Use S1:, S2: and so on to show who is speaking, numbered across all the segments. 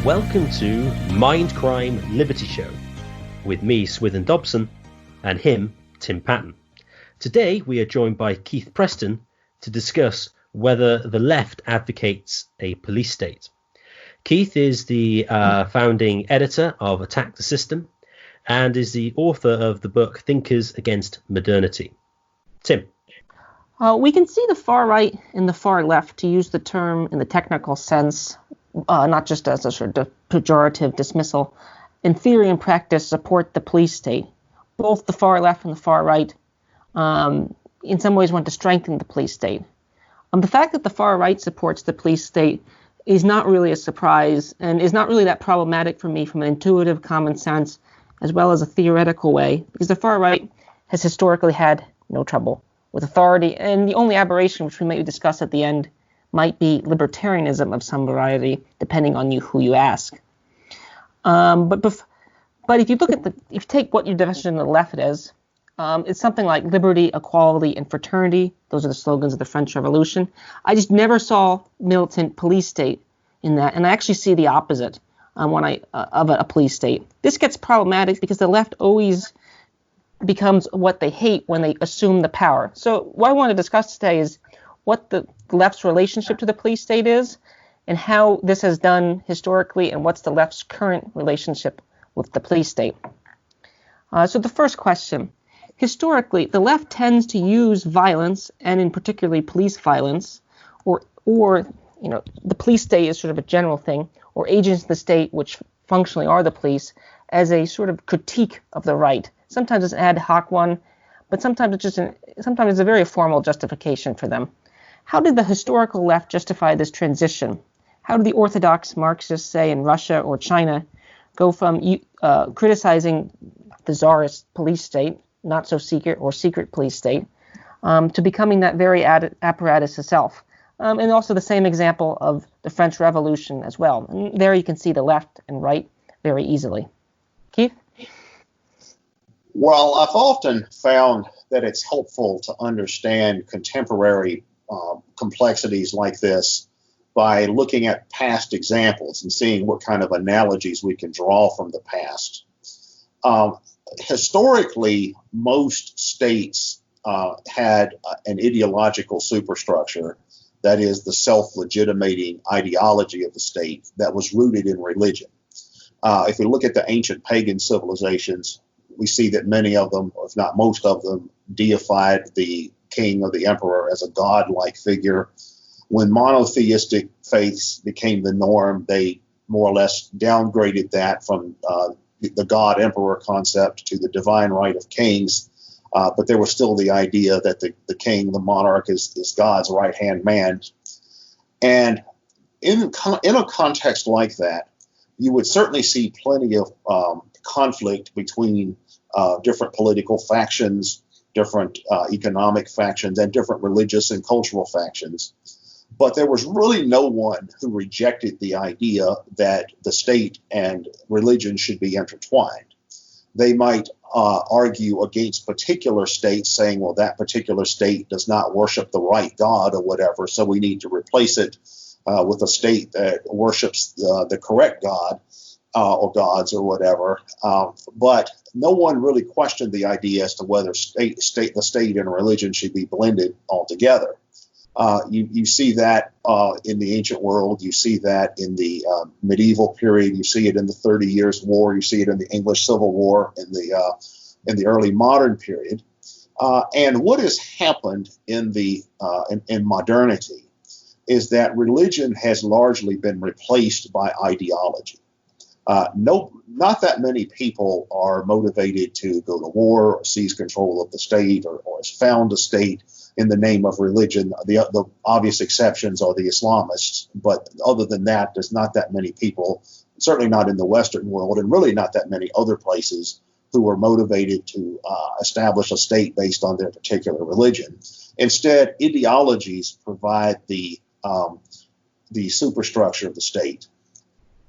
S1: Welcome to Mind Crime Liberty Show with me, Swithin Dobson, and him, Tim Patton. Today we are joined by Keith Preston to discuss whether the left advocates a police state. Keith is the founding editor of Attack the System and is the author of the book Thinkers Against Modernity. Tim.
S2: We can see the far right and the far left, to use the term in the technical sense, not just as a sort of pejorative dismissal, in theory and practice support the police state. Both the far left and the far right in some ways want to strengthen the police state. The fact that the far right supports the police state is not really a surprise and is not really that problematic for me from an intuitive common sense as well as a theoretical way, because the far right has historically had no trouble with authority, and the only aberration, which we may discuss at the end, might be libertarianism of some variety, depending on who you ask. But if you look at if you take what your definition of the left is, it's something like liberty, equality, and fraternity. Those are the slogans of the French Revolution. I just never saw militant police state in that, and I actually see the opposite of a police state. This gets problematic because the left always becomes what they hate when they assume the power. So what I want to discuss today is what the left's relationship to the police state is and how this has done historically and what's the left's current relationship with the police state. So the first question. Historically, the left tends to use violence, and in particularly police violence, or the police state is sort of a general thing, or agents of the state, which functionally are the police, as a sort of critique of the right. Sometimes it's an ad hoc one, but sometimes it's a very formal justification for them. How did the historical left justify this transition? How did the orthodox Marxists, say in Russia or China, go from criticizing the czarist police state, not so secret or secret police state, to becoming that very apparatus itself? And also the same example of the French Revolution as well. And there you can see the left and right very easily. Keith?
S3: Well, I've often found that it's helpful to understand contemporary complexities like this by looking at past examples and seeing what kind of analogies we can draw from the past. Historically, most states had an ideological superstructure, that is, the self-legitimating ideology of the state that was rooted in religion. If we look at the ancient pagan civilizations, we see that many of them, or if not most of them, deified the king or the emperor as a god-like figure. When monotheistic faiths became the norm, they more or less downgraded that from the god-emperor concept to the divine right of kings. But there was still the idea that the king, the monarch, is God's right-hand man. And in a context like that, you would certainly see plenty of conflict between different political factions, different economic factions, and different religious and cultural factions. But there was really no one who rejected the idea that the state and religion should be intertwined. They might argue against particular states, saying, well, that particular state does not worship the right God or whatever, so we need to replace it with a state that worships the correct God or gods or whatever. But no one really questioned the idea as to whether the state and religion should be blended altogether. You see that in the ancient world. You see that in the medieval period. You see it in the 30 Years' War. You see it in the English Civil War in the early modern period. And what has happened in modernity is that religion has largely been replaced by ideology. Not that many people are motivated to go to war or seize control of the state or found a state in the name of religion. The obvious exceptions are the Islamists, but other than that, there's not that many people, certainly not in the Western world, and really not that many other places, who are motivated to establish a state based on their particular religion. Instead, ideologies provide the superstructure of the state.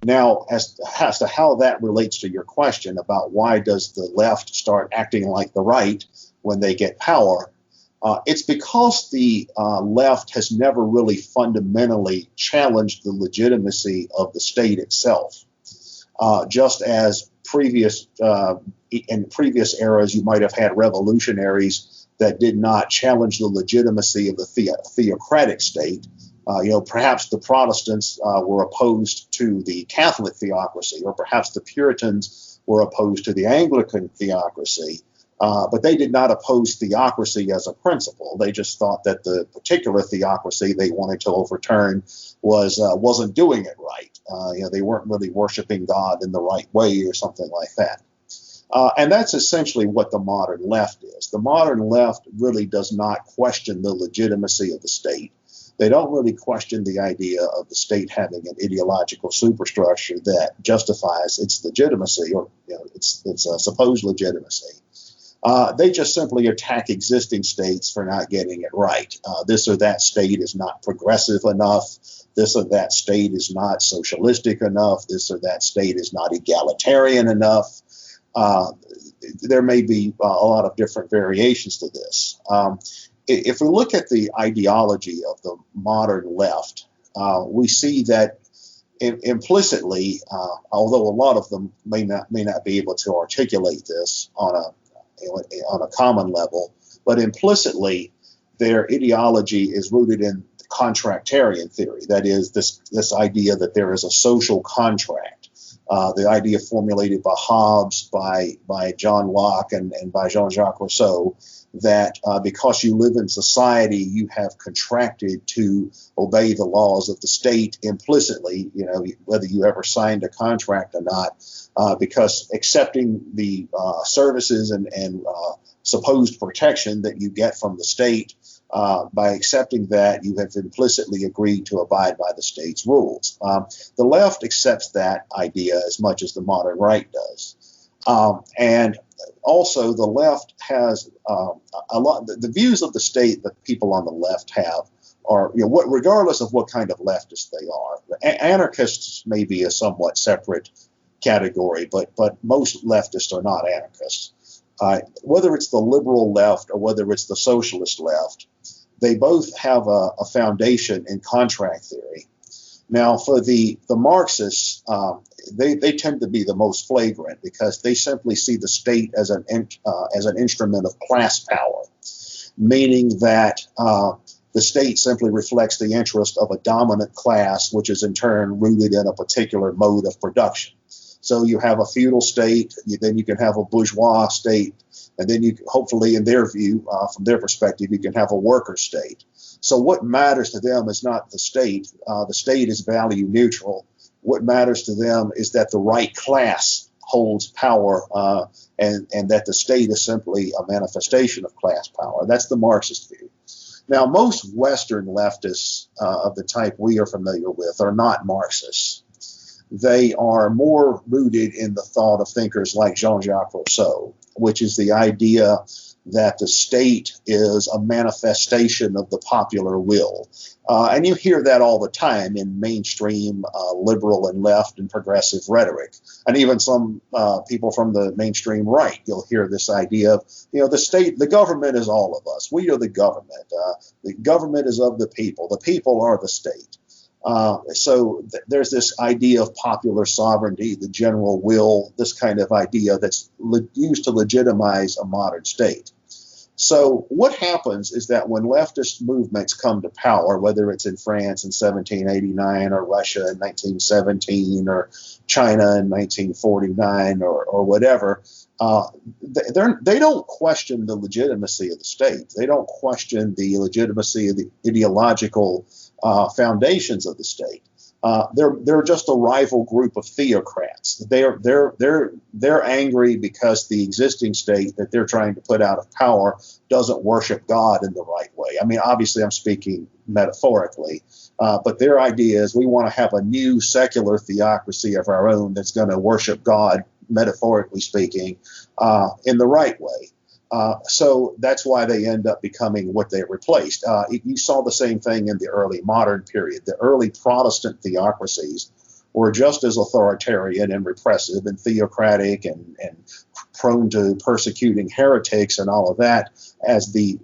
S3: Now, as to how that relates to your question about why does the left start acting like the right when they get power, It's because the left has never really fundamentally challenged the legitimacy of the state itself. Just as in previous eras, you might have had revolutionaries that did not challenge the legitimacy of the theocratic state. Perhaps the Protestants were opposed to the Catholic theocracy, or perhaps the Puritans were opposed to the Anglican theocracy. But they did not oppose theocracy as a principle. They just thought that the particular theocracy they wanted to overturn wasn't doing it right. They weren't really worshiping God in the right way or something like that. And that's essentially what the modern left is. The modern left really does not question the legitimacy of the state. They don't really question the idea of the state having an ideological superstructure that justifies its legitimacy, or its supposed legitimacy. They just simply attack existing states for not getting it right. This or that state is not progressive enough. This or that state is not socialistic enough. This or that state is not egalitarian enough. There may be a lot of different variations to this. If we look at the ideology of the modern left, we see that implicitly, although a lot of them may not be able to articulate this on a common level, but implicitly their ideology is rooted in contractarian theory. That is, this idea that there is a social contract. The idea formulated by Hobbes, by John Locke, and by Jean-Jacques Rousseau, that because you live in society, you have contracted to obey the laws of the state implicitly, whether you ever signed a contract or not, because accepting the services and supposed protection that you get from the state, by accepting that, you have implicitly agreed to abide by the state's rules. The left accepts that idea as much as the modern right does. And also, the left has a lot. The views of the state that people on the left have are, regardless of what kind of leftist they are. Anarchists may be a somewhat separate category, but most leftists are not anarchists. Whether it's the liberal left or whether it's the socialist left, they both have a foundation in contract theory. Now, for the Marxists, they tend to be the most flagrant because they simply see the state as an instrument of class power, meaning that the state simply reflects the interest of a dominant class, which is in turn rooted in a particular mode of production. So you have a feudal state, then you can have a bourgeois state, and then you hopefully, in their view, from their perspective, you can have a worker state. So what matters to them is not the state. The state is value neutral. What matters to them is that the right class holds power, and that the state is simply a manifestation of class power. That's the Marxist view. Now, most Western leftists of the type we are familiar with are not Marxists. They are more rooted in the thought of thinkers like Jean-Jacques Rousseau, which is the idea that the state is a manifestation of the popular will. And you hear that all the time in mainstream liberal and left and progressive rhetoric. And even some people from the mainstream right, you'll hear this idea of, the state, the government is all of us. We are the government. The government is of the people. The people are the state. So there's this idea of popular sovereignty, the general will, this kind of idea that's used to legitimize a modern state. So what happens is that when leftist movements come to power, whether it's in France in 1789 or Russia in 1917 or China in 1949 or whatever, they don't question the legitimacy of the state. They don't question the legitimacy of the ideological foundations of the state. They're just a rival group of theocrats. They're angry because the existing state that they're trying to put out of power doesn't worship God in the right way. I mean, obviously, I'm speaking metaphorically, but their idea is we want to have a new secular theocracy of our own that's going to worship God, metaphorically speaking, in the right way. So that's why they end up becoming what they replaced. You saw the same thing in the early modern period. The early Protestant theocracies were just as authoritarian and repressive and theocratic and prone to persecuting heretics and all of that as the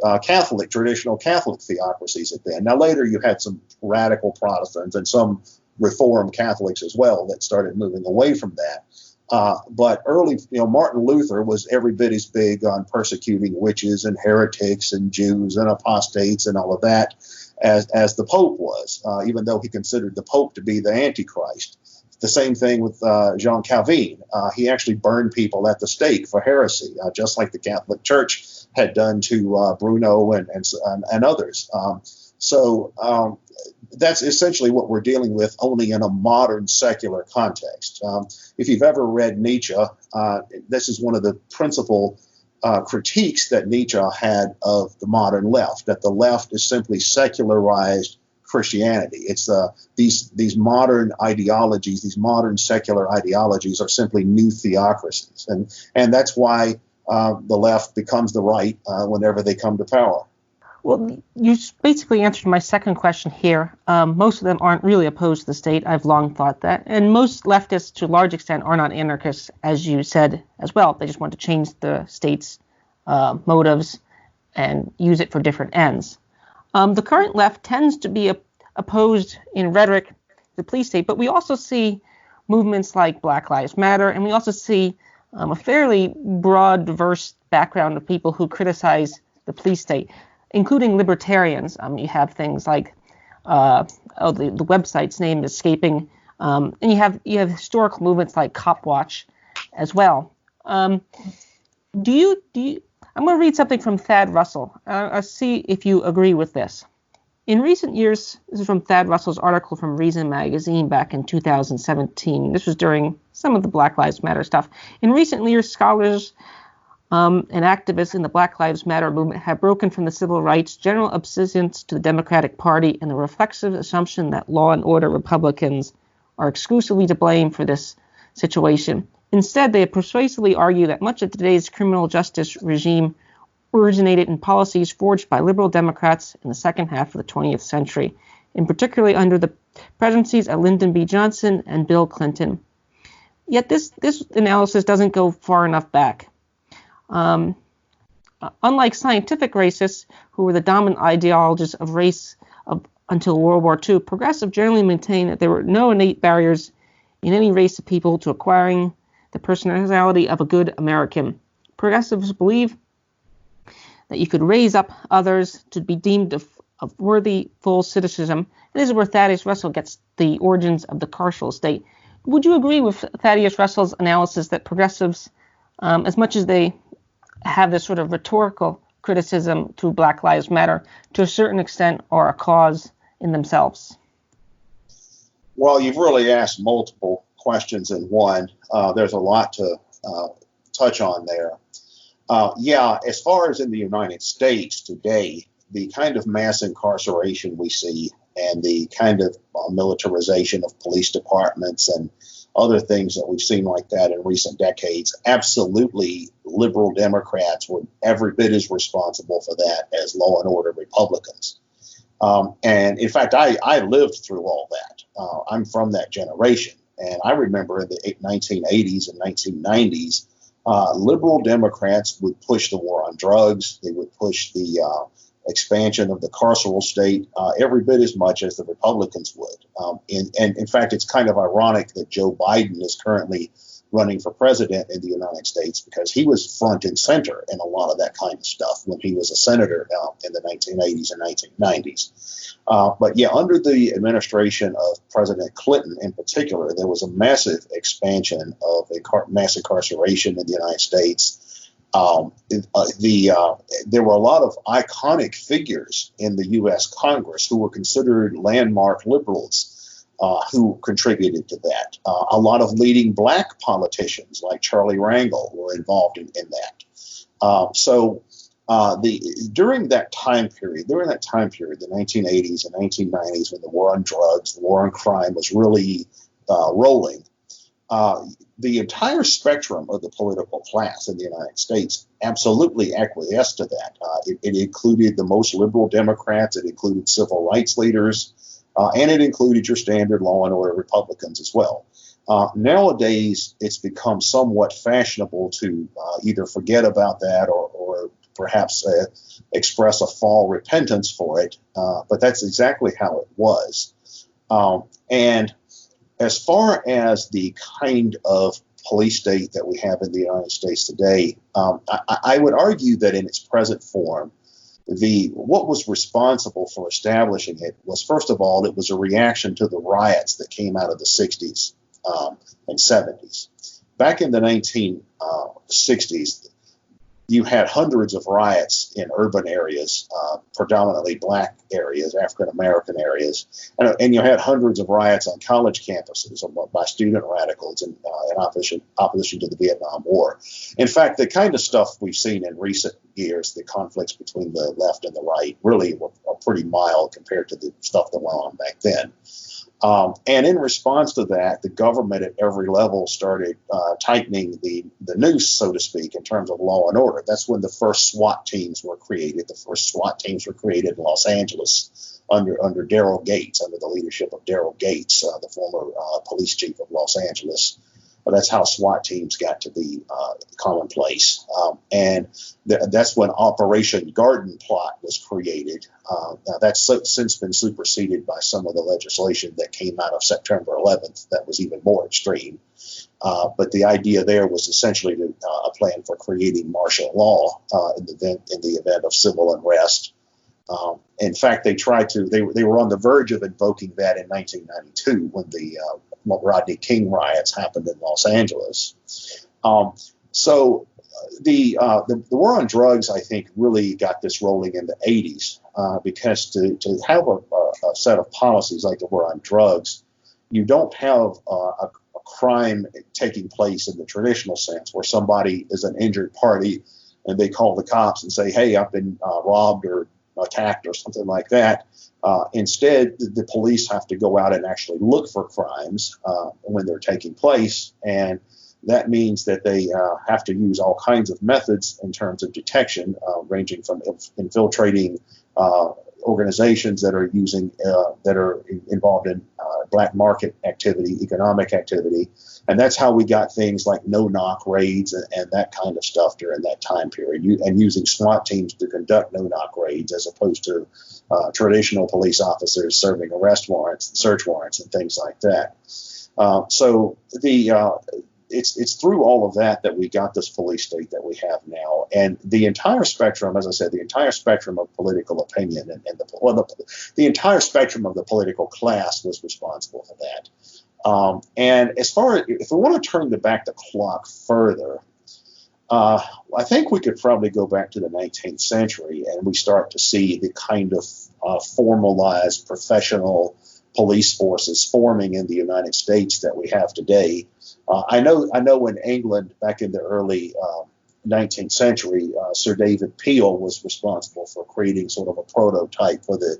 S3: traditional Catholic theocracies had been. Now, later you had some radical Protestants and some Reformed Catholics as well that started moving away from that. But early, Martin Luther was every bit as big on persecuting witches and heretics and Jews and apostates and all of that as the Pope was, even though he considered the Pope to be the Antichrist. The same thing with Jean Calvin. He actually burned people at the stake for heresy, just like the Catholic Church had done to Bruno and others. So that's essentially what we're dealing with, only in a modern secular context. If you've ever read Nietzsche, this is one of the principal critiques that Nietzsche had of the modern left, that the left is simply secularized Christianity. It's these modern ideologies, these modern secular ideologies are simply new theocracies. And that's why the left becomes the right whenever they come to power.
S2: Well, you basically answered my second question here. Most of them aren't really opposed to the state. I've long thought that. And most leftists, to a large extent, are not anarchists, as you said as well. They just want to change the state's motives and use it for different ends. The current left tends to be opposed in rhetoric to the police state, but we also see movements like Black Lives Matter, and we also see a fairly broad, diverse background of people who criticize the police state, including libertarians. You have things like the website's name is escaping, and you have historical movements like Cop Watch as well. I'm going to read something from Thad Russell. I'll see if you agree with this. In recent years, this is from Thad Russell's article from Reason magazine back in 2017. This was during some of the Black Lives Matter stuff. In recent years, scholars and activists in the Black Lives Matter movement have broken from the civil rights general obedience to the Democratic Party and the reflexive assumption that law and order Republicans are exclusively to blame for this situation. Instead, they persuasively argue that much of today's criminal justice regime originated in policies forged by liberal Democrats in the second half of the 20th century, in particularly under the presidencies of Lyndon B. Johnson and Bill Clinton. Yet this analysis doesn't go far enough back. Unlike scientific racists, who were the dominant ideologists of race until World War II, progressives generally maintain that there were no innate barriers in any race of people to acquiring the personality of a good American. Progressives believe that you could raise up others to be deemed of worthy full citizenship. And this is where Thaddeus Russell gets the origins of the carceral state. Would you agree with Thaddeus Russell's analysis that progressives, as much as they have this sort of rhetorical criticism to Black Lives Matter, to a certain extent are a cause in themselves?
S3: Well, you've really asked multiple questions in one. There's a lot to touch on there. As far as in the United States today, the kind of mass incarceration we see and the kind of militarization of police departments and other things that we've seen like that in recent decades, absolutely liberal Democrats were every bit as responsible for that as law and order Republicans. And in fact, I lived through all that. I'm from that generation. And I remember in the 1980s and 1990s, liberal Democrats would push the war on drugs. They would push the expansion of the carceral state every bit as much as the Republicans would. And in fact, it's kind of ironic that Joe Biden is currently running for president in the United States because he was front and center in a lot of that kind of stuff when he was a senator in the 1980s and 1990s. But yeah, under the administration of President Clinton in particular, there was a massive expansion of mass incarceration in the United States. There were a lot of iconic figures in the U.S. Congress who were considered landmark liberals who contributed to that. A lot of leading black politicians like Charlie Rangel were involved in that. During that time period, the 1980s and 1990s, when the war on drugs, the war on crime was really rolling, the entire spectrum of the political class in the United States absolutely acquiesced to that. It included the most liberal Democrats, it included civil rights leaders, and it included your standard law and order Republicans as well. Nowadays, it's become somewhat fashionable to either forget about that or perhaps express a fall repentance for it. But that's exactly how it was. And as far as the kind of police state that we have in the United States today, I would argue that in its present form, what was responsible for establishing it was, first of all, it was a reaction to the riots that came out of the 60s and 70s. Back in the 1960s, you had hundreds of riots in urban areas, predominantly black areas, African American areas, and you had hundreds of riots on college campuses by student radicals in opposition to the Vietnam War. In fact, the kind of stuff we've seen in recent years, the conflicts between the left and the right, really are pretty mild compared to the stuff that went on back then. And in response to that, the government at every level started tightening the noose, so to speak, in terms of law and order. That's when the first SWAT teams were created. The first SWAT teams were created in Los Angeles under Daryl Gates, under the leadership of Daryl Gates, the former police chief of Los Angeles. That's how SWAT teams got to be commonplace. And that's when Operation Garden Plot was created. Now that's since been superseded by some of the legislation that came out of September 11th that was even more extreme. But the idea there was essentially a plan for creating martial law in the event of civil unrest. In fact, they were on the verge of invoking that in 1992 when the Rodney King riots happened in Los Angeles. So the war on drugs, I think, really got this rolling in the 80s because to have a set of policies like the war on drugs, you don't have a crime taking place in the traditional sense where somebody is an injured party and they call the cops and say, hey, I've been robbed or attacked or something like that. Instead, the police have to go out and actually look for crimes when they're taking place. And that means that they have to use all kinds of methods in terms of detection, ranging from infiltrating organizations that are involved in black market activity, economic activity. And that's how we got things like no-knock raids and that kind of stuff during that time period, and using SWAT teams to conduct no-knock raids as opposed to traditional police officers serving arrest warrants, search warrants, and things like that. So it's through all of that we got this police state that we have now. And the entire spectrum, as I said, the entire spectrum of political opinion and the entire spectrum of the political class was responsible for that. And as far as if we want to turn back the clock further, I think we could probably go back to the 19th century and we start to see the kind of formalized professional police forces forming in the United States that we have today. I know in England back in the early 19th century, Sir David Peel was responsible for creating sort of a prototype for the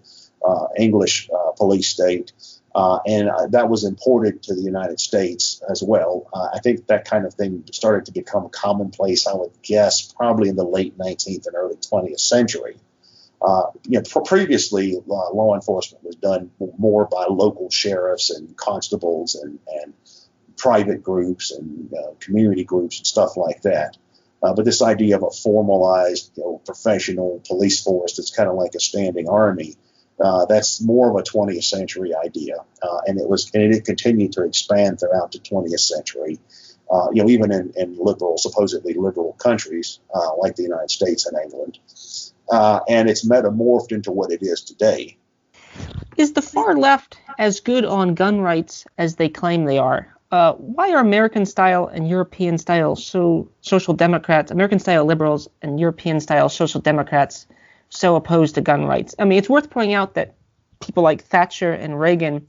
S3: English police state. And that was imported to the United States as well. I think that kind of thing started to become commonplace, I would guess, probably in the late 19th and early 20th century. Previously, law enforcement was done more by local sheriffs and constables and private groups and community groups and stuff like that. But this idea of a formalized, professional police force that's kind of like a standing army, that's more of a 20th century idea, and it continued to expand throughout the 20th century. Even in supposedly liberal countries like the United States and England, and it's metamorphed into what it is today.
S2: Is the far left as good on gun rights as they claim they are? Why are American-style and European-style social democrats, American-style liberals and European-style social democrats so opposed to gun rights? I mean, it's worth pointing out that people like Thatcher and Reagan,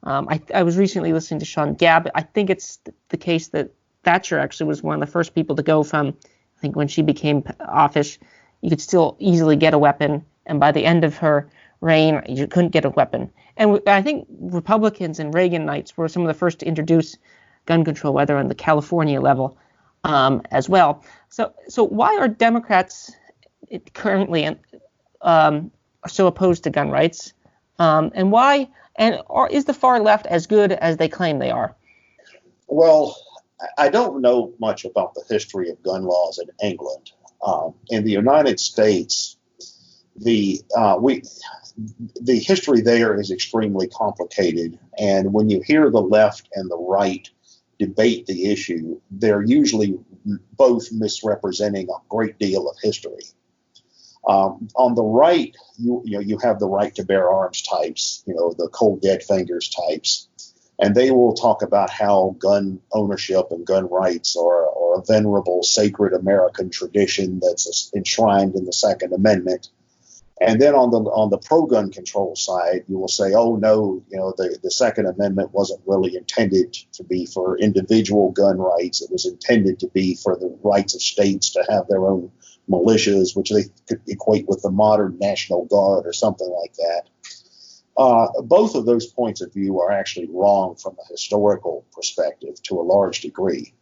S2: I was recently listening to Sean Gabb. I think it's the case that Thatcher actually was one of the first people to go from, I think when she became office, you could still easily get a weapon, and by the end of her reign, you couldn't get a weapon. And I think Republicans and Reaganites were some of the first to introduce gun control, whether on the California level as well. So why are Democrats currently are so opposed to gun rights, or is the far left as good as they claim they are?
S3: Well, I don't know much about the history of gun laws in England. In the United States, the we the history there is extremely complicated, and when you hear the left and the right debate the issue, they're usually both misrepresenting a great deal of history. On the right, you have the right to bear arms types, the cold dead fingers types, and they will talk about how gun ownership and gun rights are a venerable, sacred American tradition that's enshrined in the Second Amendment. And then on the pro-gun control side, you will say, oh no, the Second Amendment wasn't really intended to be for individual gun rights. It was intended to be for the rights of states to have their own militias, which they could equate with the modern National Guard or something like that. Both of those points of view are actually wrong from a historical perspective to a large degree.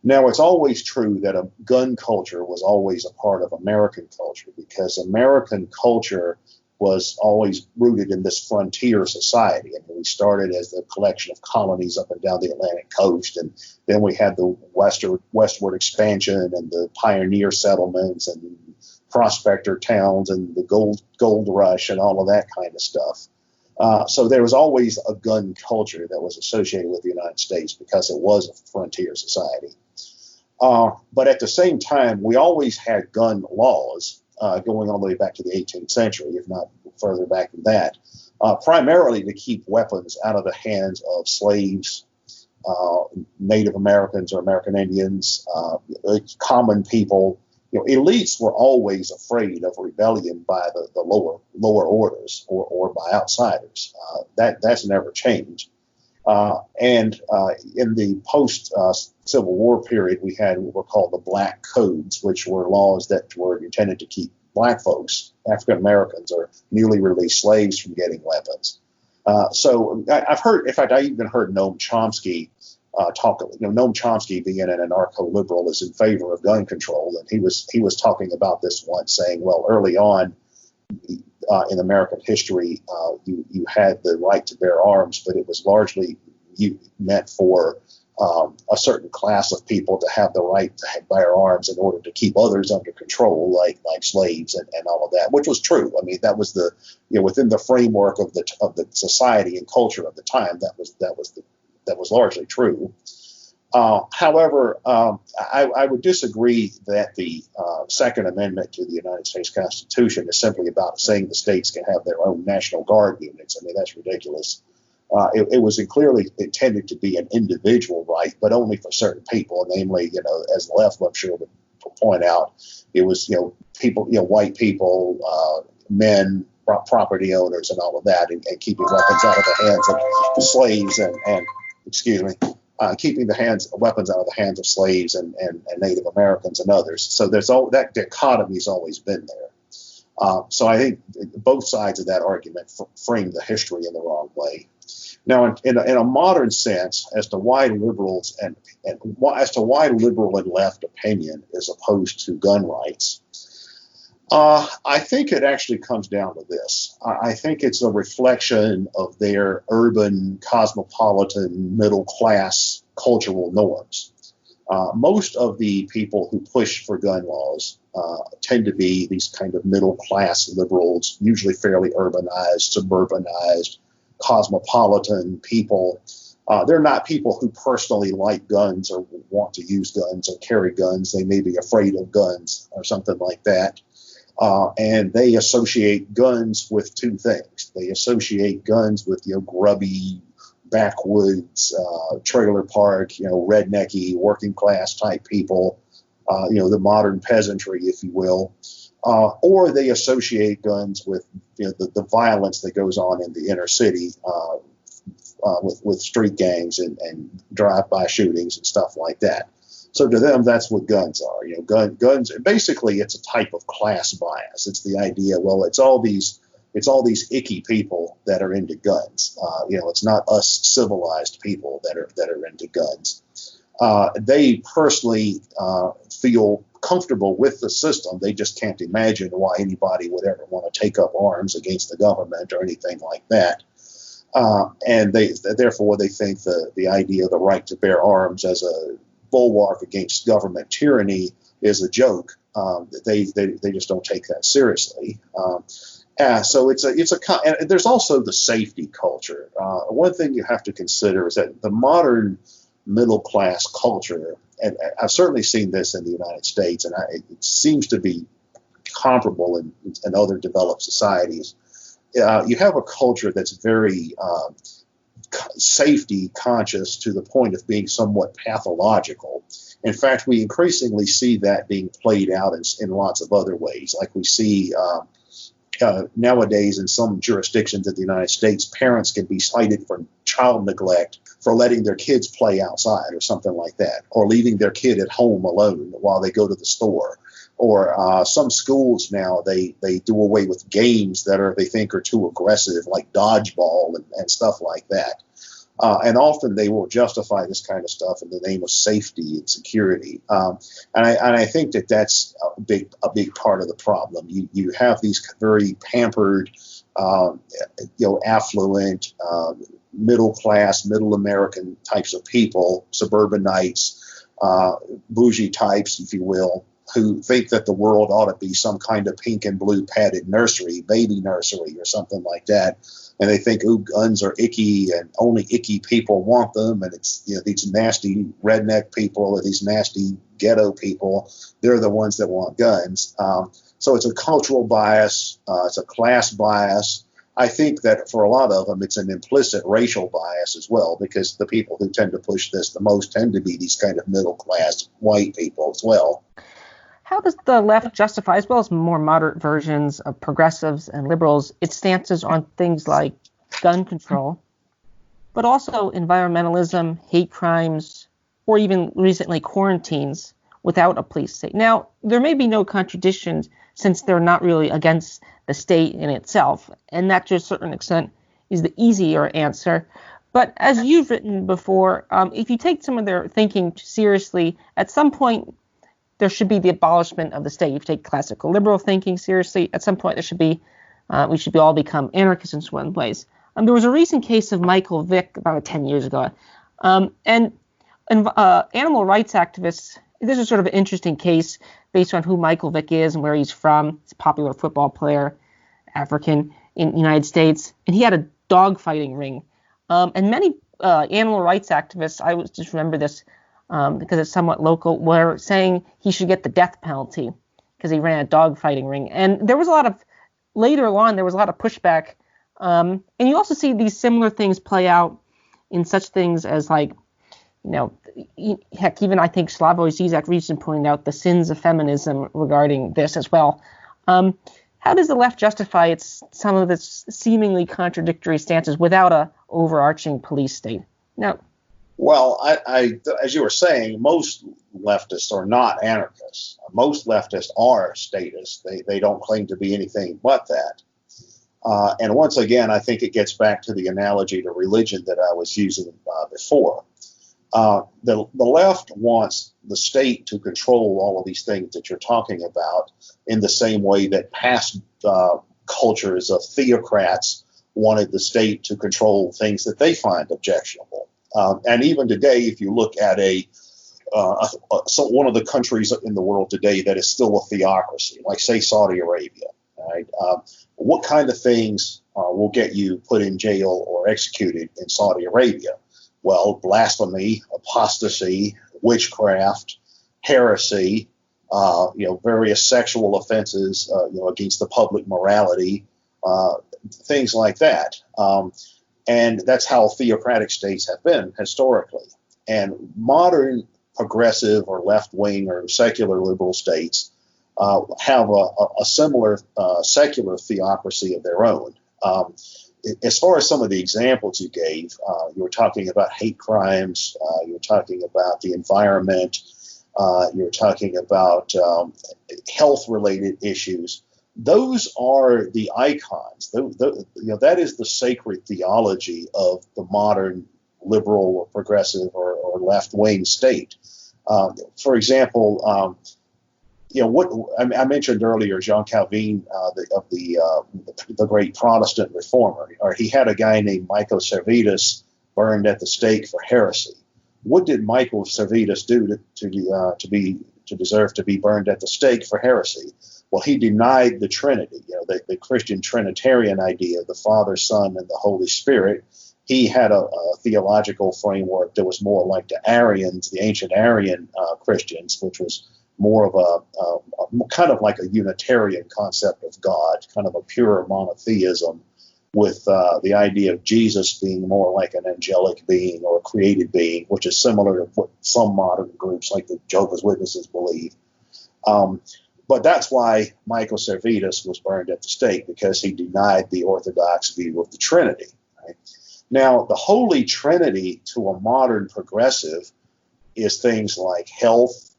S3: Now, it's always true that a gun culture was always a part of American culture because American culture was always rooted in this frontier society. I mean, we started as a collection of colonies up and down the Atlantic coast, and then we had the westward expansion and the pioneer settlements and prospector towns and the gold rush and all of that kind of stuff. So there was always a gun culture that was associated with the United States because it was a frontier society. But at the same time, we always had gun laws going all the way back to the 18th century, if not further back than that, primarily to keep weapons out of the hands of slaves, Native Americans or American Indians, common people. Elites were always afraid of rebellion by the lower orders or by outsiders. That's never changed. And in the post-Civil War period, we had what were called the Black Codes, which were laws that were intended to keep Black folks, African Americans, or newly released slaves from getting weapons. So I've heard, in fact, I even heard Noam Chomsky talk. Noam Chomsky, being an anarcho-liberal, is in favor of gun control, and he was talking about this once, saying, well, early on in American history, you had the right to bear arms, but it was largely meant for a certain class of people to have the right to bear arms in order to keep others under control, like slaves and all of that, which was true. I mean, that was within the framework of the society and culture of the time. That was largely true. However, I would disagree that the Second Amendment to the United States Constitution is simply about saying the states can have their own National Guard units. I mean, that's ridiculous. It was clearly intended to be an individual right, but only for certain people, namely, as the left, I'm sure, would point out, it was, people, white people, men, property owners, and all of that, and keeping weapons out of the hands of slaves and excuse me. Keeping weapons out of the hands of slaves and Native Americans and others. So there's that dichotomy's always been there. So I think both sides of that argument frame the history in the wrong way. Now, in a modern sense, as to why liberals and why liberal and left opinion is opposed to gun rights, I think it actually comes down to this. I think it's a reflection of their urban, cosmopolitan, middle-class cultural norms. Most of the people who push for gun laws tend to be these kind of middle-class liberals, usually fairly urbanized, suburbanized, cosmopolitan people. They're not people who personally like guns or want to use guns or carry guns. They may be afraid of guns or something like that. And they associate guns with two things. They associate guns with, grubby, backwoods, trailer park, rednecky, working class type people, the modern peasantry, if you will. Or they associate guns with the violence that goes on in the inner city with street gangs and drive-by shootings and stuff like that. So to them, that's what guns are. Guns. Basically, it's a type of class bias. It's the idea. Well, it's all these icky people that are into guns. It's not us civilized people that are into guns. They personally feel comfortable with the system. They just can't imagine why anybody would ever want to take up arms against the government or anything like that. And therefore they think the idea of the right to bear arms as a bulwark against government tyranny is a joke. They just don't take that seriously. So and there's also the safety culture. One thing you have to consider is that the modern middle class culture, and I've certainly seen this in the United States, and it seems to be comparable in other developed societies. You have a culture that's very safety conscious to the point of being somewhat pathological. In fact, we increasingly see that being played out in lots of other ways. Like we see nowadays in some jurisdictions in the United States, parents can be cited for child neglect for letting their kids play outside or something like that, or leaving their kid at home alone while they go to the store. Or some schools now, they do away with games that they think are too aggressive, like dodgeball and stuff like that. And often they will justify this kind of stuff in the name of safety and security. And I think that's a big part of the problem. You have these very pampered, affluent, middle class, middle American types of people, suburbanites, bougie types, if you will, who think that the world ought to be some kind of pink and blue padded nursery, baby nursery or something like that. And they think, ooh, guns are icky and only icky people want them. And it's, these nasty redneck people or these nasty ghetto people, they're the ones that want guns. So it's a cultural bias. It's a class bias. I think that for a lot of them, it's an implicit racial bias as well, because the people who tend to push this the most tend to be these kind of middle class white people as well.
S2: How does the left justify, as well as more moderate versions of progressives and liberals, its stances on things like gun control, but also environmentalism, hate crimes, or even recently quarantines without a police state? Now, there may be no contradictions since they're not really against the state in itself, and that to a certain extent is the easier answer. But as you've written before, if you take some of their thinking seriously, at some point there should be the abolishment of the state. If you take classical liberal thinking seriously, at some point there should be, we should all become anarchists in certain ways. There was a recent case of Michael Vick about 10 years ago, and animal rights activists. This is sort of an interesting case based on who Michael Vick is and where he's from. He's a popular football player, African in the United States, and he had a dog fighting ring. And many animal rights activists, I just remember this because it's somewhat local, were saying he should get the death penalty because he ran a dog fighting ring. And there was later on, there was a lot of pushback. And you also see these similar things play out in such things as heck, even I think Slavoj Zizek recently pointed out the sins of feminism regarding this as well. How does the left justify some of its seemingly contradictory stances without a overarching police state? Now,
S3: well, I as you were saying, most leftists are not anarchists. Most leftists are statists. They don't claim to be anything but that. And once again, I think it gets back to the analogy to religion that I was using before. The left wants the state to control all of these things that you're talking about in the same way that past cultures of theocrats wanted the state to control things that they find objectionable. And even today, if you look at one of the countries in the world today that is still a theocracy, like say Saudi Arabia, right? What kind of things will get you put in jail or executed in Saudi Arabia? Well, blasphemy, apostasy, witchcraft, heresy, various sexual offenses, against the public morality, things like that. And that's how theocratic states have been historically. And modern progressive or left-wing or secular liberal states have a similar secular theocracy of their own. As far as some of the examples you gave, you were talking about hate crimes, you were talking about the environment, you were talking about health-related issues. Those are the icons. That is the sacred theology of the modern liberal or progressive or left-wing state. For example, what I mentioned earlier, Jean Calvin, the great Protestant reformer, or he had a guy named Michael Servetus burned at the stake for heresy. What did Michael Servetus do to deserve to be burned at the stake for heresy? Well, he denied the Trinity, the Christian Trinitarian idea, the Father, Son, and the Holy Spirit. He had a theological framework that was more like the Arians, the ancient Arian Christians, which was more of a kind of like a Unitarian concept of God, kind of a pure monotheism, with the idea of Jesus being more like an angelic being or a created being, which is similar to what some modern groups like the Jehovah's Witnesses believe. But that's why Michael Servetus was burned at the stake, because he denied the Orthodox view of the Trinity. Right? Now, the Holy Trinity to a modern progressive is things like health,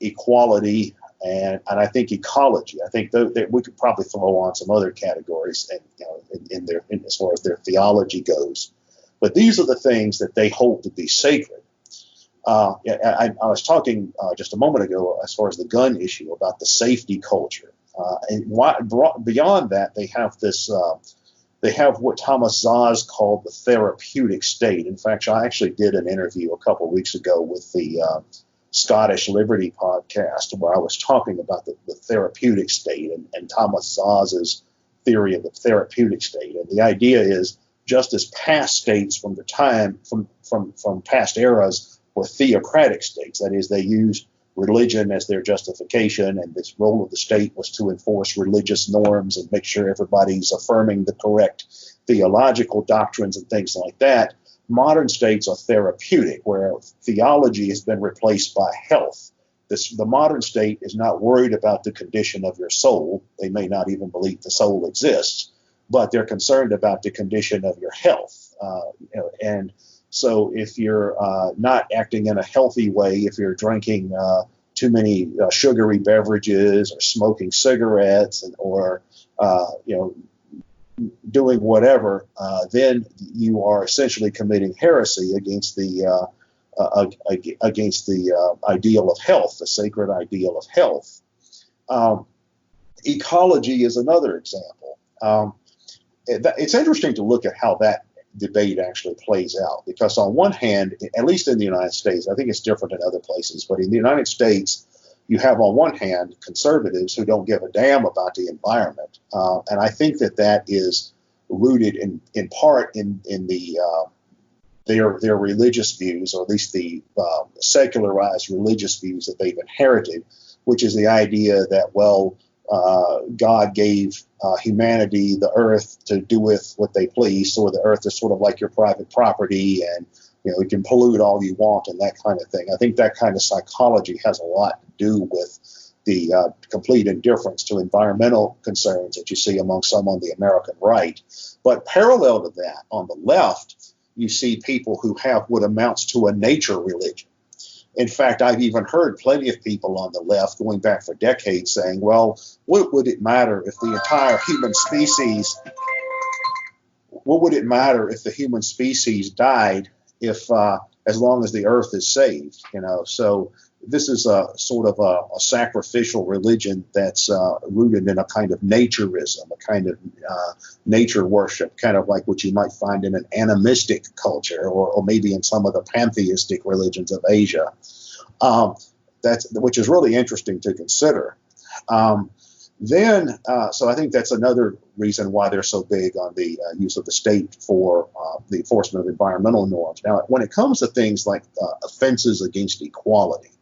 S3: equality, and I think ecology. I think we could probably throw on some other categories as far as their theology goes. But these are the things that they hold to be sacred. I was talking just a moment ago as far as the gun issue about the safety culture. Beyond that, they have this. They have what Thomas Szasz called the therapeutic state. In fact, I actually did an interview a couple of weeks ago with the Scottish Liberty podcast, where I was talking about the therapeutic state and Thomas Szasz's theory of the therapeutic state. And the idea is, just as past states from past eras were theocratic states, that is, they used religion as their justification, and this role of the state was to enforce religious norms and make sure everybody's affirming the correct theological doctrines and things like that. Modern states are therapeutic, where theology has been replaced by health. The modern state is not worried about the condition of your soul. They may not even believe the soul exists, but they're concerned about the condition of your health. And so if you're not acting in a healthy way, if you're drinking too many sugary beverages or smoking cigarettes or doing whatever, then you are essentially committing heresy against the ideal of health, the sacred ideal of health. Ecology is another example. It's interesting to look at how that debate actually plays out, because on one hand, at least in the United States, I think it's different in other places, but in the United States, you have on one hand conservatives who don't give a damn about the environment, and I think that is rooted in part in their religious views, or at least the secularized religious views that they've inherited, which is the idea that, well, God gave humanity the earth to do with what they please, so the earth is sort of like your private property, and you can pollute all you want and that kind of thing. I think that kind of psychology has a lot to do with the complete indifference to environmental concerns that you see among some on the American right. But parallel to that, on the left, you see people who have what amounts to a nature religion. In fact, I've even heard plenty of people on the left going back for decades saying, well, what would it matter if the entire human species, what would it matter if the human species died if as long as the earth is saved? So this is a sort of a sacrificial religion that's rooted in a kind of naturism, a kind of nature worship, kind of like what you might find in an animistic culture, or maybe in some of the pantheistic religions of Asia. Which is really interesting to consider. So I think that's another reason why they're so big on the use of the state for the enforcement of environmental norms. Now, when it comes to things like offenses against equality,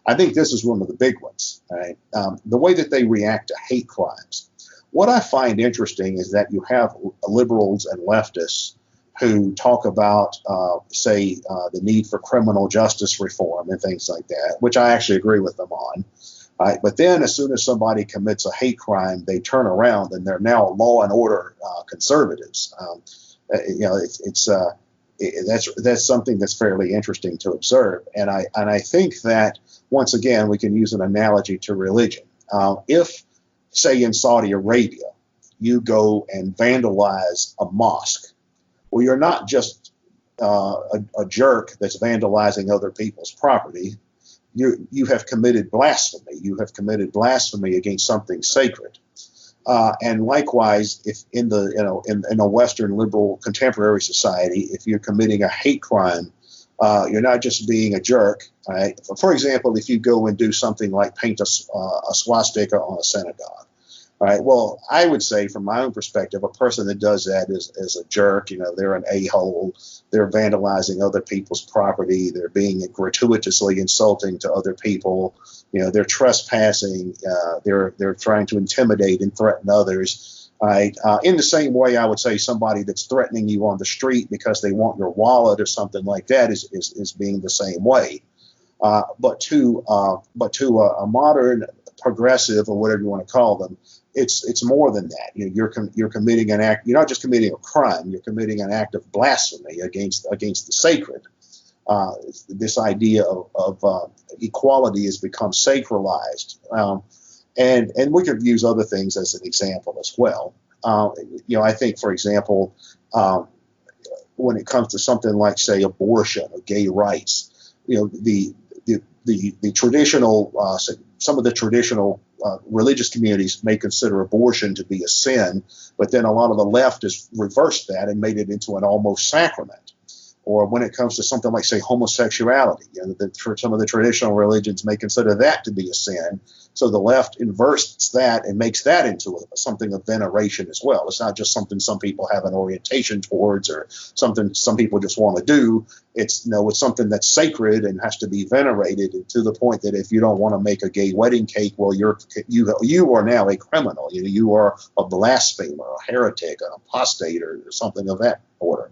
S3: I think this is one of the big ones. Right? The way that they react to hate crimes. What I find interesting is that you have liberals and leftists who talk about, the need for criminal justice reform and things like that, which I actually agree with them on. Right? But then as soon as somebody commits a hate crime, they turn around and they're now law and order conservatives. That's something that's fairly interesting to observe. And I think that, once again, we can use an analogy to religion. If, say, in Saudi Arabia, you go and vandalize a mosque, well, you're not just a jerk that's vandalizing other people's property. you have committed blasphemy. You have committed blasphemy against something sacred. And likewise, if in a Western liberal contemporary society, if you're committing a hate crime, you're not just being a jerk. Right? For example, if you go and do something like paint a swastika on a synagogue. All right. Well, I would say, from my own perspective, a person that does that is a jerk. They're an a-hole. They're vandalizing other people's property. They're being gratuitously insulting to other people. They're trespassing. They're trying to intimidate and threaten others. Right. In the same way, I would say somebody that's threatening you on the street because they want your wallet or something like that is being the same way. But to a modern progressive, or whatever you want to call them, it's more than that. You're committing an act. You're not just committing a crime. You're committing an act of blasphemy against the sacred. This idea of equality has become sacralized, and we could use other things as an example as well. I think, for example, when it comes to something like, say, abortion or gay rights, the traditional some of the traditional religious communities may consider abortion to be a sin, but then a lot of the left has reversed that and made it into an almost sacrament. Or when it comes to something like, say, homosexuality, some of the traditional religions may consider that to be a sin. So the left inverts that and makes that into something of veneration as well. It's not just something some people have an orientation towards or something some people just want to do. It's something that's sacred and has to be venerated, and to the point that if you don't want to make a gay wedding cake, well, you are now a criminal. You are a blasphemer, a heretic, an apostate, or something of that order.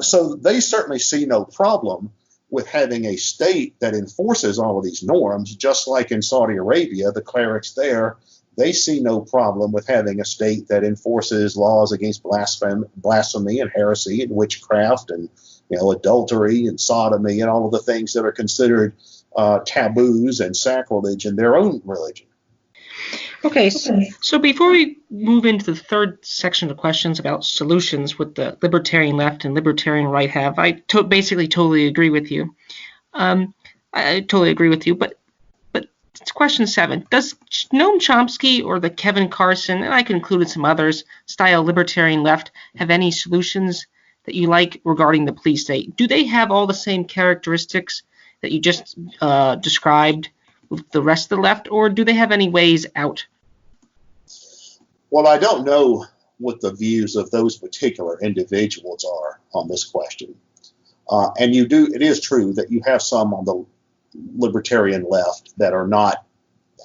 S3: So they certainly see no problem with having a state that enforces all of these norms, just like in Saudi Arabia, the clerics there, they see no problem with having a state that enforces laws against blasphemy and heresy and witchcraft and adultery and sodomy and all of the things that are considered taboos and sacrilege in their own religion.
S2: Okay, so before we move into the third section of questions about solutions with the libertarian left and libertarian right have, I basically totally agree with you. I totally agree with you, but it's question 7. Does Noam Chomsky or the Kevin Carson, and I can include some others, style libertarian left have any solutions that you like regarding the police state? Do they have all the same characteristics that you just described with the rest of the left, or do they have any ways out?
S3: Well, I don't know what the views of those particular individuals are on this question. And it is true that you have some on the libertarian left that are not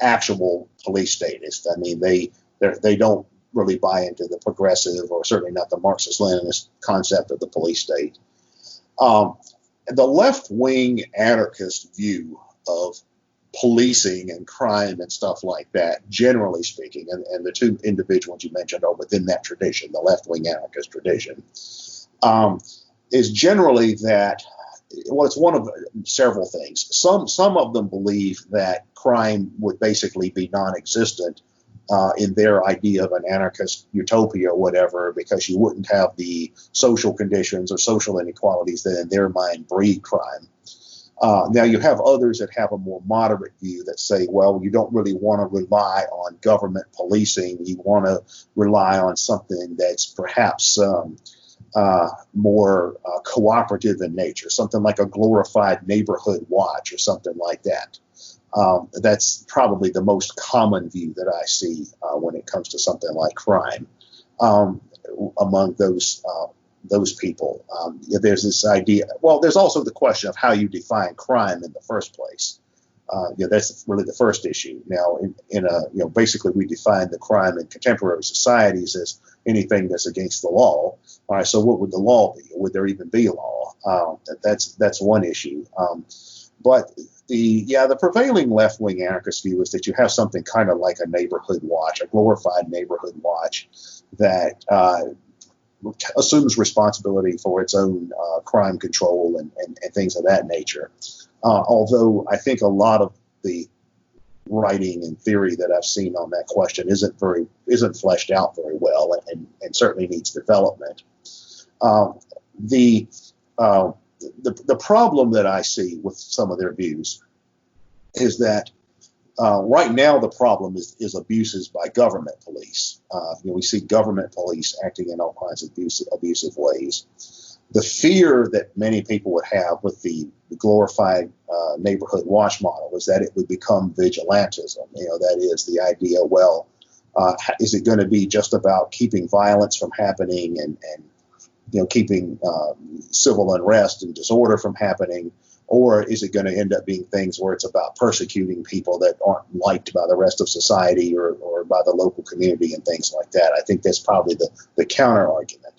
S3: actual police statists. I mean, they don't really buy into the progressive, or certainly not the Marxist-Leninist concept of the police state. The left-wing anarchist view of policing and crime and stuff like that, generally speaking, and the two individuals you mentioned are within that tradition, the left-wing anarchist tradition, is generally that, well, it's one of several things. Some of them believe that crime would basically be non-existent in their idea of an anarchist utopia or whatever, because you wouldn't have the social conditions or social inequalities that in their mind breed crime. Now, you have others that have a more moderate view that say, well, you don't really want to rely on government policing. You want to rely on something that's perhaps more cooperative in nature, something like a glorified neighborhood watch or something like that. That's probably the most common view that I see when it comes to something like crime among those people. There's this idea. Well, there's also the question of how you define crime in the first place. That's really the first issue. Now, basically, we define the crime in contemporary societies as anything that's against the law. All right, so what would the law be? Would there even be a law? That's one issue. But the prevailing left-wing anarchist view is that you have something kind of like a neighborhood watch, a glorified neighborhood watch that assumes responsibility for its own crime control and things of that nature. Although I think a lot of the writing and theory that I've seen on that question isn't fleshed out very well, and certainly needs development. The problem that I see with some of their views is that right now the problem is abuses by government police. We see government police acting in all kinds of abusive ways. The fear that many people would have with the glorified neighborhood watch model is that it would become vigilantism. That is the idea. Well, is it going to be just about keeping violence from happening and keeping civil unrest and disorder from happening? Or is it going to end up being things where it's about persecuting people that aren't liked by the rest of society or by the local community and things like that? I think that's probably the counter argument.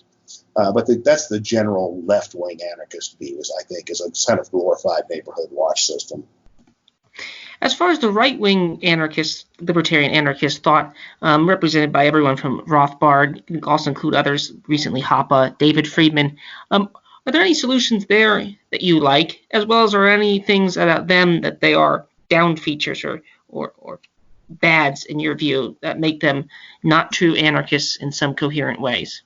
S3: But that's the general left-wing anarchist view, I think, is a kind of glorified neighborhood watch system.
S2: As far as the right-wing anarchist, libertarian anarchist thought, represented by everyone from Rothbard, you can also include others, recently Hoppe, David Friedman, are there any solutions there that you like, as well as are any things about them that they are down features or bads in your view that make them not true anarchists in some coherent ways?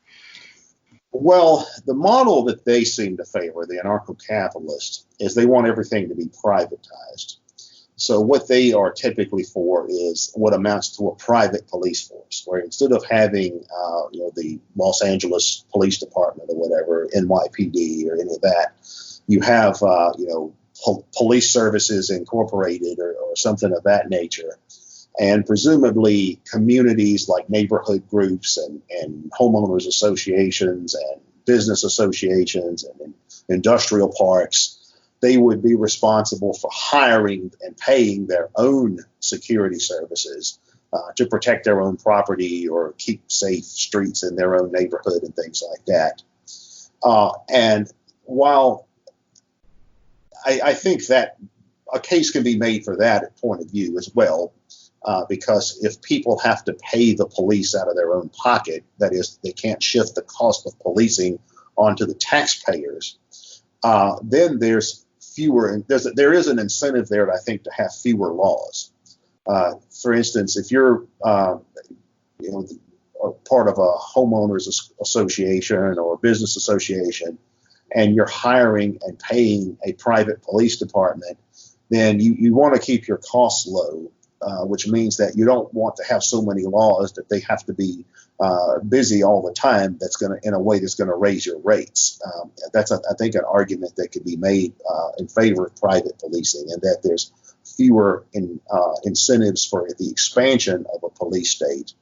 S3: Well, the model that they seem to favor, the anarcho-capitalist, is they want everything to be privatized. So what they are typically for is what amounts to a private police force, where instead of having, the Los Angeles Police Department or whatever, NYPD or any of that, you have, Police Services Incorporated or something of that nature. And presumably communities like neighborhood groups and homeowners associations and business associations and industrial parks, they would be responsible for hiring and paying their own security services to protect their own property or keep safe streets in their own neighborhood and things like that. And while I think that a case can be made for that point of view as well, because if people have to pay the police out of their own pocket, that is, they can't shift the cost of policing onto the taxpayers, then there is an incentive there, I think, to have fewer laws. For instance, if you're part of a homeowners association or a business association, and you're hiring and paying a private police department, then you want to keep your costs low, which means that you don't want to have so many laws that they have to be busy all the time. That's going to, in a way, that's going to raise your rates. That's, I think, an argument that could be made in favor of private policing, and that there's fewer incentives for the expansion of a police state.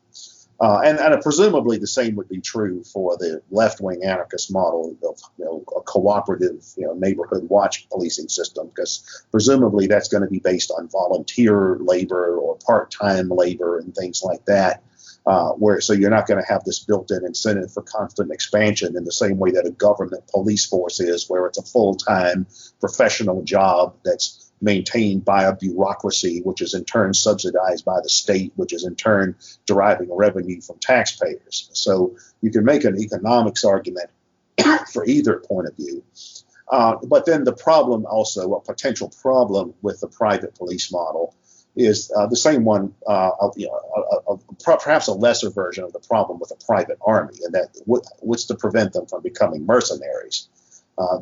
S3: And presumably the same would be true for the left-wing anarchist model of a cooperative neighborhood watch policing system, because presumably that's going to be based on volunteer labor or part-time labor and things like that, so you're not going to have this built-in incentive for constant expansion in the same way that a government police force is, where it's a full-time professional job that's maintained by a bureaucracy, which is in turn subsidized by the state, which is in turn deriving revenue from taxpayers. So you can make an economics argument for either point of view. But then the problem also, a potential problem with the private police model, is the same one, perhaps a lesser version of the problem with a private army, and that what's to prevent them from becoming mercenaries.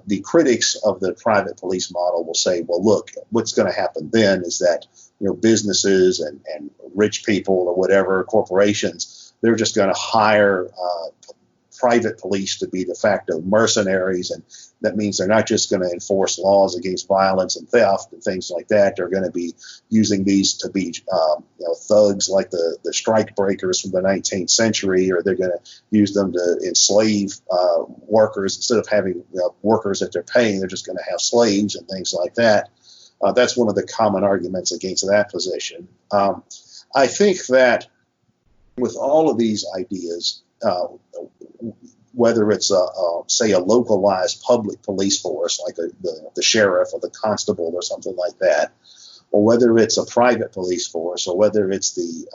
S3: The critics of the private police model will say, well, look, what's going to happen then is that businesses and rich people or whatever, corporations, they're just going to hire private police to be de facto mercenaries, and that means they're not just going to enforce laws against violence and theft and things like that. They're going to be using these to be thugs like the strike breakers from the 19th century, or they're going to use them to enslave workers. Instead of having workers that they're paying, they're just going to have slaves and things like that. That's one of the common arguments against that position. I think that with all of these ideas, whether it's say a localized public police force like the sheriff or the constable or something like that, or whether it's a private police force, or whether it's the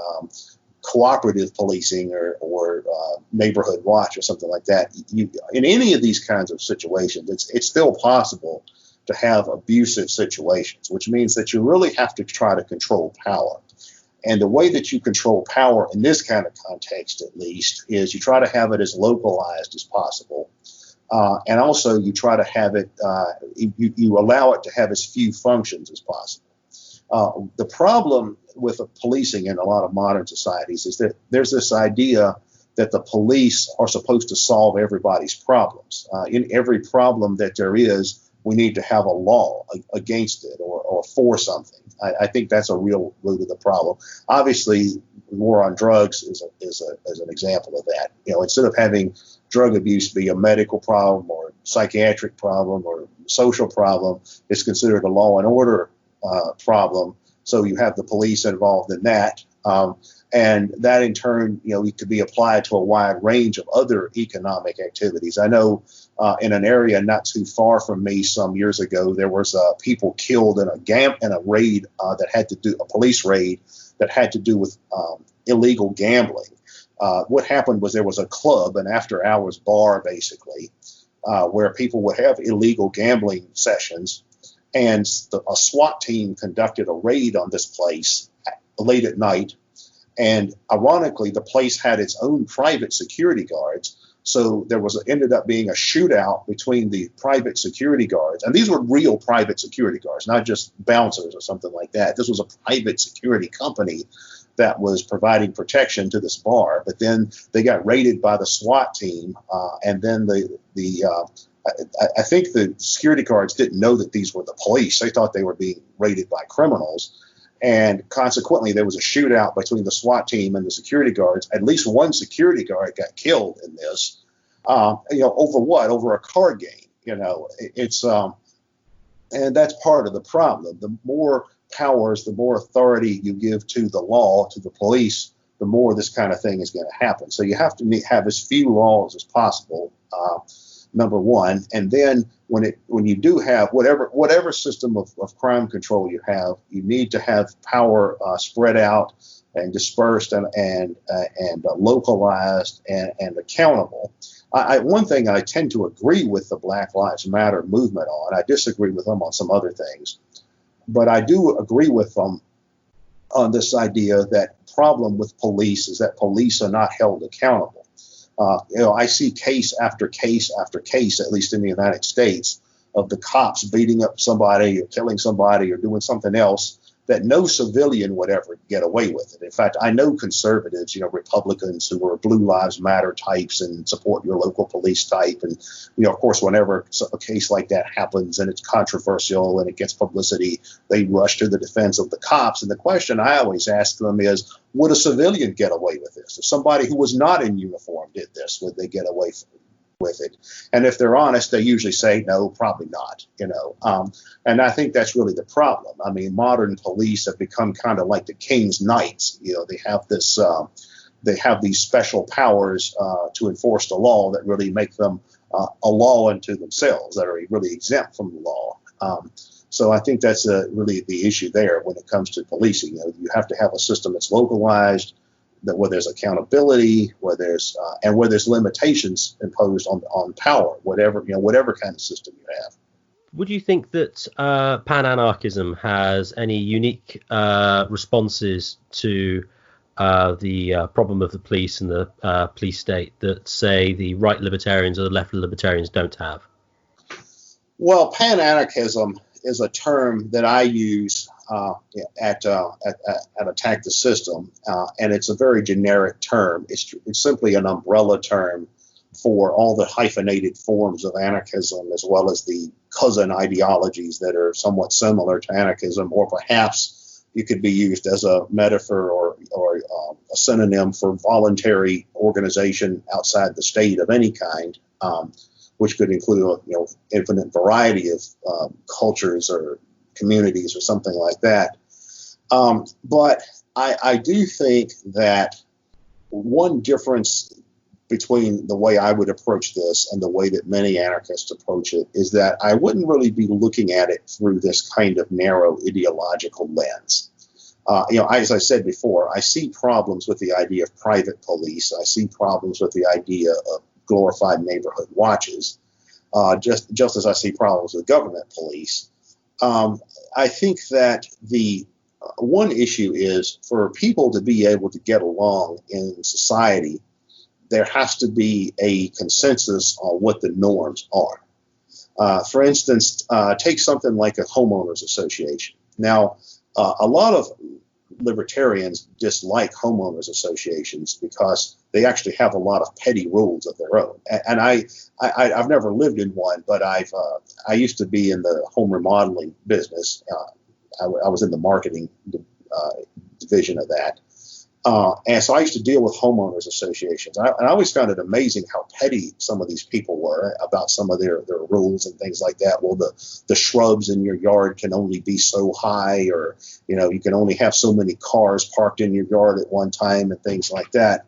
S3: cooperative policing or neighborhood watch or something like that, in any of these kinds of situations, it's still possible to have abusive situations, which means that you really have to try to control power. And the way that you control power in this kind of context, at least, is you try to have it as localized as possible. And also you try to have it, you allow it to have as few functions as possible. The problem with policing in a lot of modern societies is that there's this idea that the police are supposed to solve everybody's problems. In every problem that there is, we need to have a law against it or for something. I think that's a real root of the problem. Obviously, the war on drugs is an example of that. Instead of having drug abuse be a medical problem or psychiatric problem or social problem, it's considered a law and order problem. So you have the police involved in that. And that in turn, it could be applied to a wide range of other economic activities. I know in an area not too far from me some years ago, there was people killed in a raid that had to do a police raid that had to do with illegal gambling. What happened was there was a club, an after hours bar, basically, where people would have illegal gambling sessions. And a SWAT team conducted a raid on this place late at night. And ironically, the place had its own private security guards. So there ended up being a shootout between the private security guards. And these were real private security guards, not just bouncers or something like that. This was a private security company that was providing protection to this bar. But then they got raided by the SWAT team. And then I think the security guards didn't know that these were the police. They thought they were being raided by criminals. And consequently, there was a shootout between the SWAT team and the security guards. At least one security guard got killed in this, over what? Over a card game. And that's part of the problem. The more powers, the more authority you give to the law, to the police, the more this kind of thing is going to happen. So you have to have as few laws as possible. Number one, and then when you do have whatever system of crime control you have, you need to have power spread out and dispersed and localized and accountable. One thing I tend to agree with the Black Lives Matter movement on. I disagree with them on some other things, but I do agree with them on this idea that problem with police is that police are not held accountable. I see case after case after case, at least in the United States, of the cops beating up somebody or killing somebody or doing something else that no civilian would ever get away with it. In fact, I know conservatives, Republicans who are Blue Lives Matter types and support your local police type. And, of course, whenever a case like that happens and it's controversial and it gets publicity, they rush to the defense of the cops. And the question I always ask them is, would a civilian get away with this? If somebody who was not in uniform did this, would they get away with it? And if they're honest, they usually say, no, probably not, and I think that's really the problem. I mean, modern police have become kind of like the king's knights. They have they have these special powers to enforce the law that really make them a law unto themselves, that are really exempt from the law. So I think that's really the issue there when it comes to policing. You have to have a system that's localized, where there's accountability, where there's limitations imposed on power, whatever kind of system you have.
S1: Would you think that pan-anarchism has any unique responses to the problem of the police and the police state that, say, the right libertarians or the left libertarians don't have?
S3: Well, pan-anarchism is a term that I use at Attack the System, and it's a very generic term. It's simply an umbrella term for all the hyphenated forms of anarchism, as well as the cousin ideologies that are somewhat similar to anarchism, or perhaps it could be used as a metaphor or a synonym for voluntary organization outside the state of any kind, which could include infinite variety of cultures or communities or something like that. But I do think that one difference between the way I would approach this and the way that many anarchists approach it is that I wouldn't really be looking at it through this kind of narrow ideological lens. As I said before, I see problems with the idea of private police. I see problems with the idea of glorified neighborhood watches, just as I see problems with government police. I think that the one issue is for people to be able to get along in society, there has to be a consensus on what the norms are. For instance, take something like a homeowners association. Now, A lot of libertarians dislike homeowners associations because they actually have a lot of petty rules of their own. And I've never lived in one, but I used to be in the home remodeling business. I was in the marketing division of that. And so I used to deal with homeowners associations. I always found it amazing how petty some of these people were about some of their rules and things like that. Well, the shrubs in your yard can only be so high, or, you can only have so many cars parked in your yard at one time and things like that.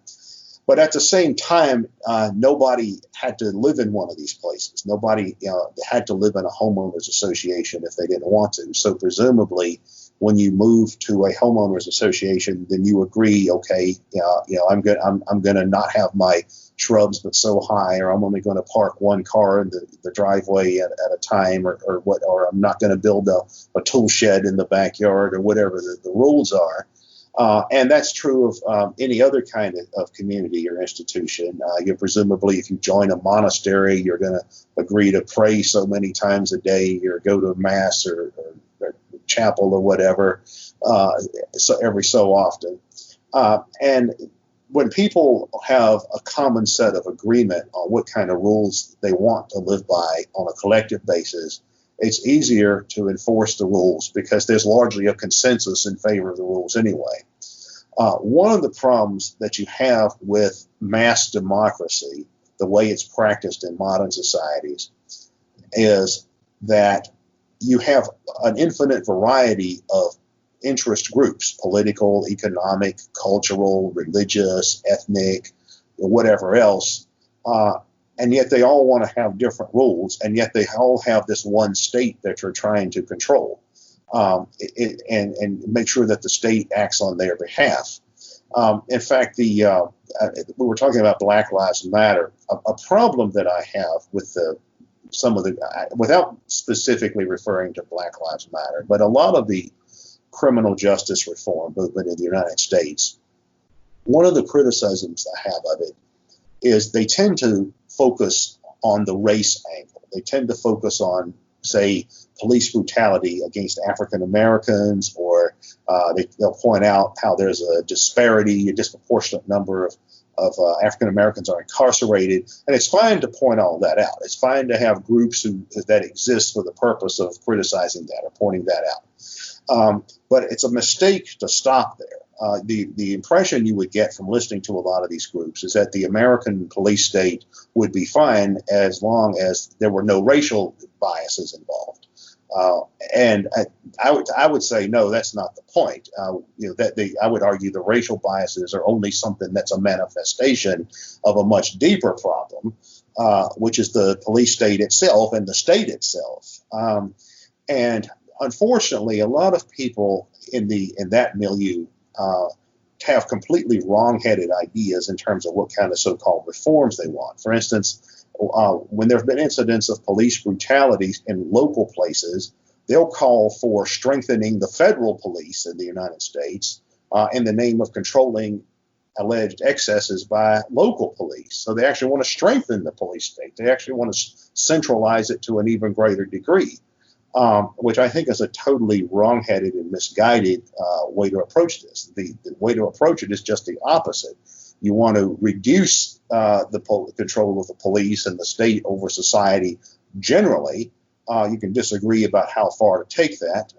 S3: But at the same time, nobody had to live in one of these places. Nobody had to live in a homeowners association if they didn't want to. So presumably, when you move to a homeowners association, then you agree, okay, I'm going to not have my shrubs but so high, or I'm only going to park one car in the driveway at a time, or I'm not going to build a tool shed in the backyard, or whatever the rules are. And that's true of any other kind of community or institution. Presumably, if you join a monastery, you're going to agree to pray so many times a day, or go to mass or chapel or whatever, so every so often. And when people have a common set of agreement on what kind of rules they want to live by on a collective basis, it's easier to enforce the rules because there's largely a consensus in favor of the rules anyway. One of the problems that you have with mass democracy, the way it's practiced in modern societies, is that you have an infinite variety of interest groups: political, economic, cultural, religious, ethnic, whatever else. And yet they all want to have different rules, and yet they all have this one state that you're trying to control, and make sure that the state acts on their behalf. In fact, we were talking about Black Lives Matter. A problem that I have with without specifically referring to Black Lives Matter, but a lot of the criminal justice reform movement in the United States, one of the criticisms I have of it is they tend to focus on the race angle. They tend to focus on, say, police brutality against African Americans, or they'll point out how there's a disproportionate number of African Americans are incarcerated, and it's fine to point all that out. It's fine to have groups that exist for the purpose of criticizing that or pointing that out. But it's a mistake to stop there. The impression you would get from listening to a lot of these groups is that the American police state would be fine as long as there were no racial biases involved. And I would say, no, that's not the point. I would argue the racial biases are only something that's a manifestation of a much deeper problem, which is the police state itself and the state itself. And unfortunately, a lot of people in that milieu have completely wrong-headed ideas in terms of what kind of so-called reforms they want. For instance, when there have been incidents of police brutality in local places, they'll call for strengthening the federal police in the United States in the name of controlling alleged excesses by local police. So they actually want to strengthen the police state. They actually want to centralize it to an even greater degree, which I think is a totally wrong-headed and misguided way to approach this. The way to approach it is just the opposite. You want to reduce the control of the police and the state over society generally. You can disagree about how far to take that,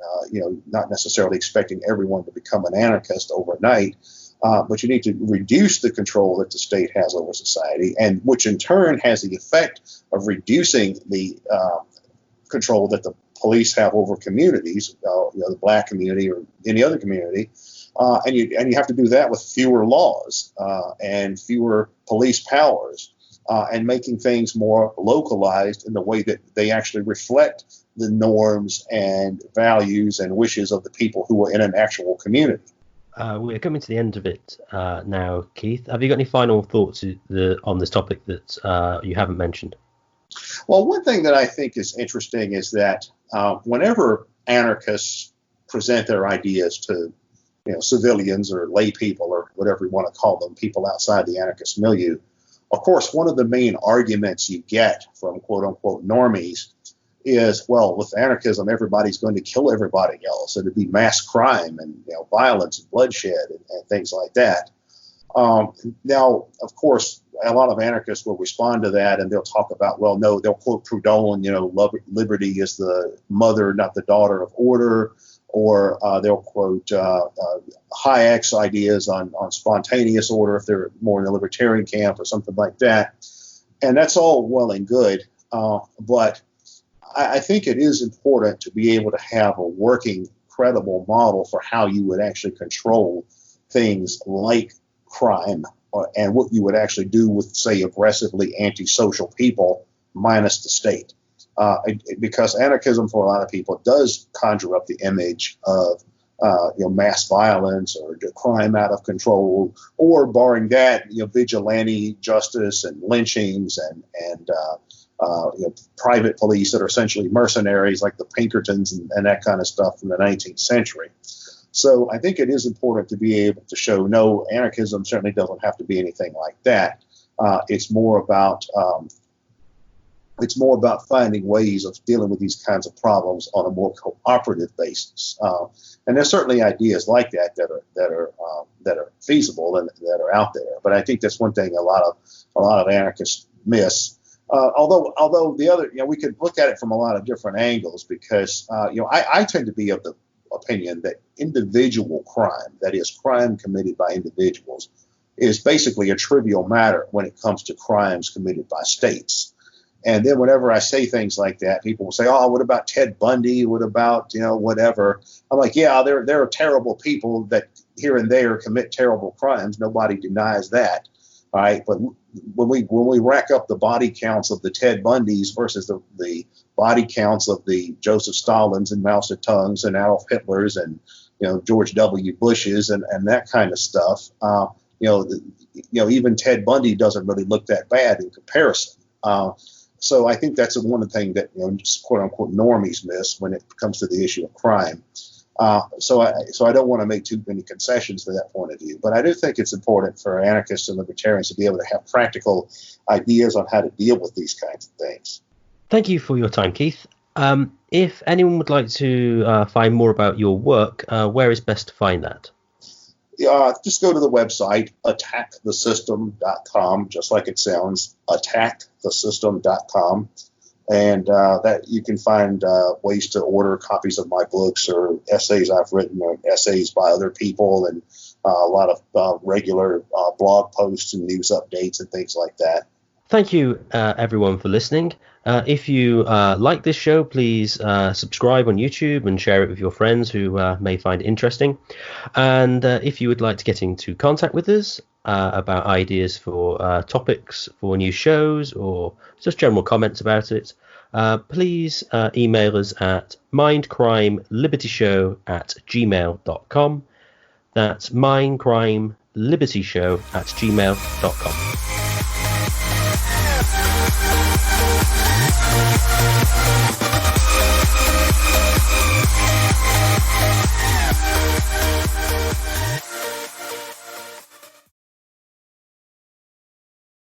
S3: not necessarily expecting everyone to become an anarchist overnight, but you need to reduce the control that the state has over society, and which in turn has the effect of reducing the control that the police have over communities, the black community or any other community. And you have to do that with fewer laws and fewer police powers, and making things more localized in the way that they actually reflect the norms and values and wishes of the people who are in an actual community.
S1: We're coming to the end of it now, Keith. Have you got any final thoughts on this topic that you haven't mentioned?
S3: Well, one thing that I think is interesting is that whenever anarchists present their ideas to civilians or lay people or whatever you want to call them, people outside the anarchist milieu, of course, one of the main arguments you get from quote unquote normies is, well, with anarchism, everybody's going to kill everybody else. It'd be mass crime and violence and bloodshed and things like that. Now, of course, a lot of anarchists will respond to that, and they'll talk about, well, no, they'll quote Proudhon, liberty is the mother, not the daughter of order, or they'll quote Hayek's ideas on spontaneous order if they're more in the libertarian camp or something like that. And that's all well and good, but I think it is important to be able to have a working, credible model for how you would actually control things like crime, and what you would actually do with, say, aggressively antisocial people minus the state. Because anarchism for a lot of people does conjure up the image of mass violence or crime out of control, or barring that, vigilante justice and lynchings and private police that are essentially mercenaries like the Pinkertons and that kind of stuff from the 19th century. So I think it is important to be able to show, no, anarchism certainly doesn't have to be anything like that. It's more about finding ways of dealing with these kinds of problems on a more cooperative basis. And there's certainly ideas like that are feasible and that are out there. But I think that's one thing a lot of anarchists miss. Although the other, we could look at it from a lot of different angles, because I tend to be of the opinion that individual crime, that is, crime committed by individuals, is basically a trivial matter when it comes to crimes committed by states. And then whenever I say things like that, people will say, "Oh, what about Ted Bundy? What about whatever?" I'm like, "Yeah, there are terrible people that here and there commit terrible crimes. Nobody denies that, all right? But when we rack up the body counts of the Ted Bundys versus the body counts of the Joseph Stalins and Mao Zedongs and Adolf Hitlers and George W. Bushes and that kind of stuff, even Ted Bundy doesn't really look that bad in comparison." So I think that's one of the things that just quote unquote normies miss when it comes to the issue of crime. So I don't want to make too many concessions to that point of view, but I do think it's important for anarchists and libertarians to be able to have practical ideas on how to deal with these kinds of things.
S1: Thank you for your time, Keith. If anyone would like to find more about your work, where is best to find that?
S3: Just go to the website, attackthesystem.com, just like it sounds, attackthesystem.com. And that you can find ways to order copies of my books or essays I've written, or essays by other people, and a lot of regular blog posts and news updates and things like that.
S1: Thank you, everyone, for listening. If you like this show, please subscribe on YouTube and share it with your friends who may find it interesting. And if you would like to get into contact with us about ideas for topics for new shows or just general comments about it, please email us at mindcrimelibertyshow@gmail.com. That's mindcrimelibertyshow@gmail.com.